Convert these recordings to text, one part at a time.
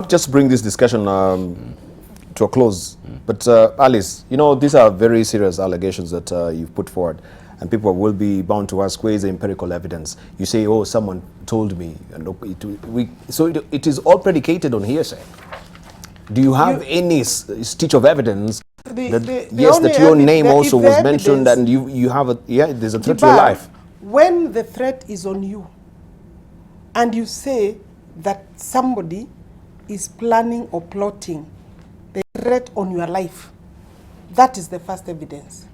not just bring this discussion to a close, but Alice, you know, these are very serious allegations that you've put forward, and people will be bound to ask, where is the empirical evidence? You say, oh, someone told me, and it is all predicated on hearsay. Do you have any stitch of evidence that your name also was mentioned, and you have there's a threat to your life? When the threat is on you, and you say that somebody is planning or plotting the threat on your life, that is the first evidence.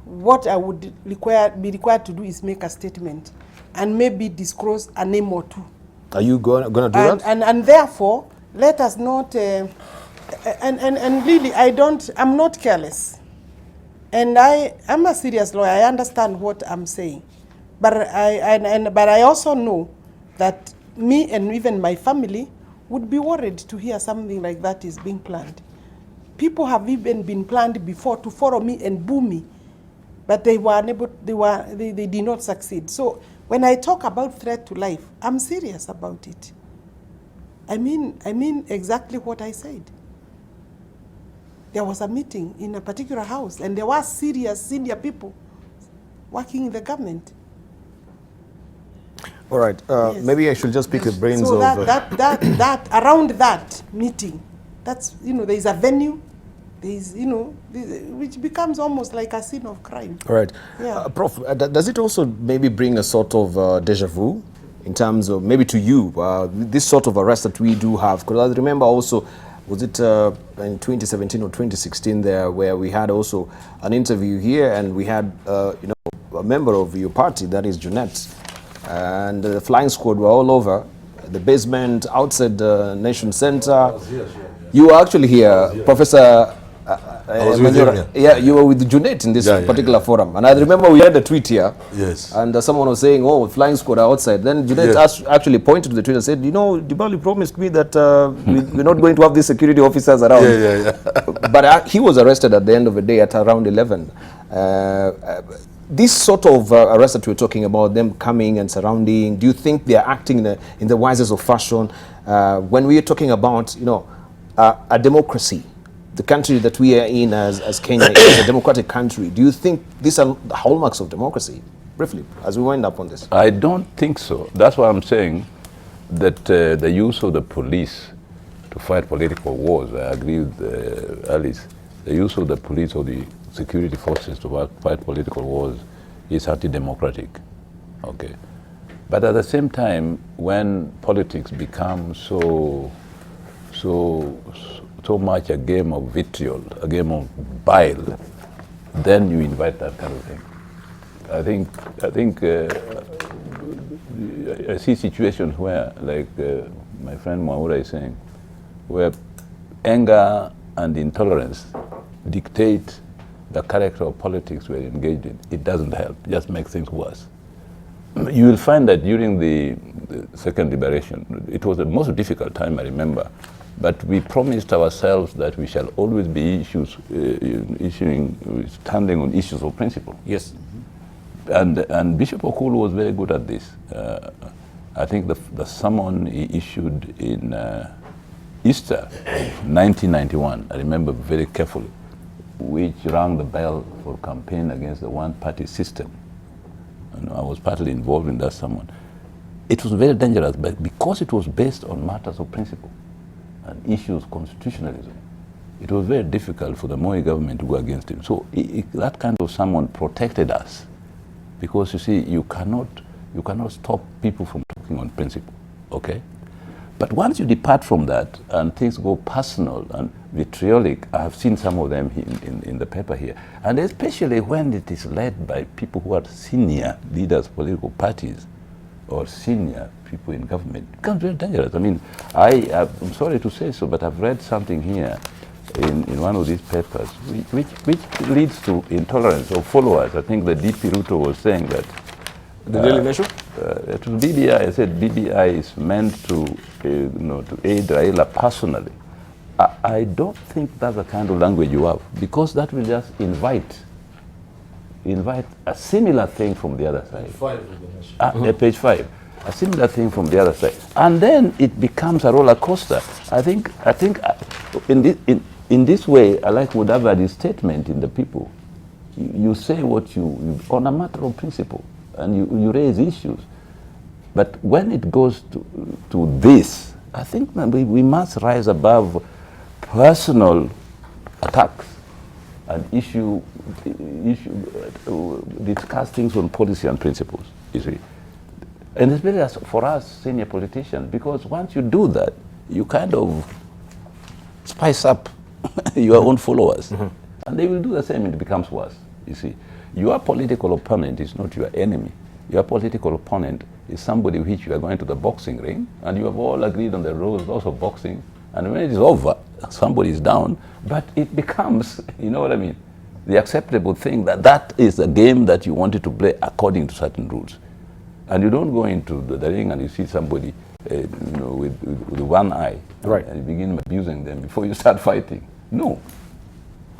What I would be required to do is make a statement and maybe disclose a name or two. Are you going to do that? And therefore, let us not, and really, I'm not careless. And I'm a serious lawyer. I understand what I'm saying. But I also know that me and even my family would be worried to hear something like that is being planned. People have even been planned before to follow me and boo me, but they did not succeed. So when I talk about threat to life, I'm serious about it. I mean exactly what I said. There was a meeting in a particular house, and there were serious senior people working in the government. All right, yes. Maybe I should just pick the brains so of... that around that meeting, that's, there is a venue, there is, which becomes almost like a scene of crime. All right. Yeah. Prof, does it also maybe bring a sort of deja vu in terms of, maybe to you, this sort of arrest that we do have? Because I remember also, was it in 2017 or 2016 there, where we had also an interview here, and we had, a member of your party, that is Jeanette, and the flying squad were all over the basement, outside the Nation Center. You were actually here, Professor. You were with Junet in this particular forum, and I remember we had a tweet here. Yes. And someone was saying, "Oh, flying squad are outside." Then Junet actually pointed to the tweet and said, Dibali promised me that we're not going to have these security officers around. But he was arrested at the end of the day at around 11. This sort of arrest that we're talking about, them coming and surrounding, do you think they're acting in the wisest of fashion? When we're talking about, a democracy, the country that we are in as Kenya is a democratic country, do you think these are the hallmarks of democracy? Briefly, as we wind up on this. I don't think so. That's why I'm saying that the use of the police to fight political wars, I agree with Alice, the use of the police or the security forces to fight political wars is anti-democratic, okay? But at the same time, when politics becomes so much a game of vitriol, a game of bile, then you invite that kind of thing. I see situations where, like my friend Mwaura is saying, where anger and intolerance dictate the character of politics we're engaged in. It doesn't help, just makes things worse. You will find that during the second liberation, it was the most difficult time, I remember, but we promised ourselves that we shall always be standing on issues of principle. Yes. And Bishop Okulu was very good at this. I think the sermon he issued in Easter 1991, I remember very carefully, which rang the bell for campaign against the one-party system. I was partly involved in that sermon. It was very dangerous, but because it was based on matters of principle and issues constitutionalism, it was very difficult for the Moi government to go against him. So that kind of sermon protected us, because you see, you cannot stop people from talking on principle, okay? But once you depart from that and things go personal and vitriolic, I have seen some of them in the paper here, and especially when it is led by people who are senior leaders of political parties or senior people in government, it becomes very dangerous. I mean, I'm sorry to say so, but I've read something here in one of these papers which leads to intolerance of followers. I think the DP Ruto was saying that. The Daily Nation? To BBI, I said BBI is meant to aid Raila personally. I don't think that's the kind of language you have, because that will just invite a similar thing from the other side. Page 5. a similar thing from the other side. And then it becomes a roller coaster. I think in this way, I like Mudavadi's statement in the People. You say what you on a matter of principle, and you raise issues. But when it goes to this, I think we must rise above personal attacks and discuss things on policy and principles, you see. And especially for us senior politicians, because once you do that, you kind of spice up your own followers. And they will do the same, it becomes worse, you see. Your political opponent is not your enemy. Your political opponent is somebody with which you are going to the boxing ring, and you have all agreed on the rules of boxing, and when it is over, somebody is down, but it becomes, you know what I mean, the acceptable thing that is a game that you wanted to play according to certain rules. And you don't go into the ring and you see somebody with one eye, right, and you begin abusing them before you start fighting. No.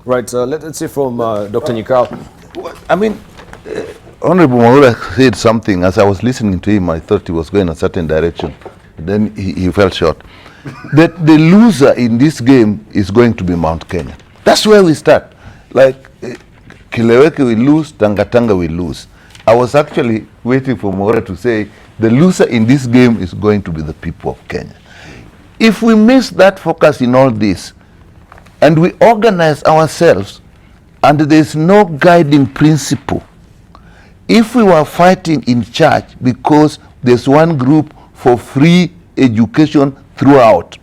Right, let's see from Dr. Nyikao. I mean, Honorable Mwaura said something. As I was listening to him, I thought he was going a certain direction. Then he fell short. That the loser in this game is going to be Mount Kenya. That's where we start. Like, Kileweke will lose, Tangatanga will lose. I was actually waiting for Mwaura to say, the loser in this game is going to be the people of Kenya. If we miss that focus in all this, and we organize ourselves, and there's no guiding principle, if we were fighting in church because there's one group for free education throughout,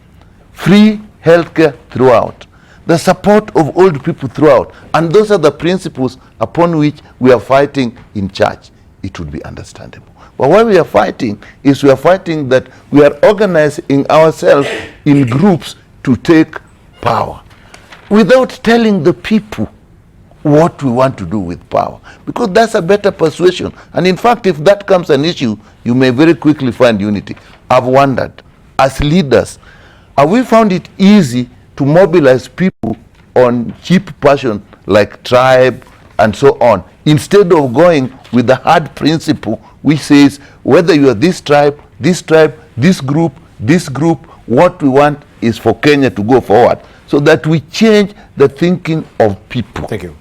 free healthcare throughout, the support of old people throughout, and those are the principles upon which we are fighting in church, it would be understandable. But what we are fighting is we are fighting that we are organizing ourselves in groups to take power without telling the people what we want to do with power, because that's a better persuasion. And in fact, if that comes an issue, you may very quickly find unity. I've wondered, as leaders, have we found it easy to mobilize people on cheap passion like tribe and so on, instead of going with the hard principle which says whether you are this tribe, this group, what we want is for Kenya to go forward, so that we change the thinking of people. Thank you.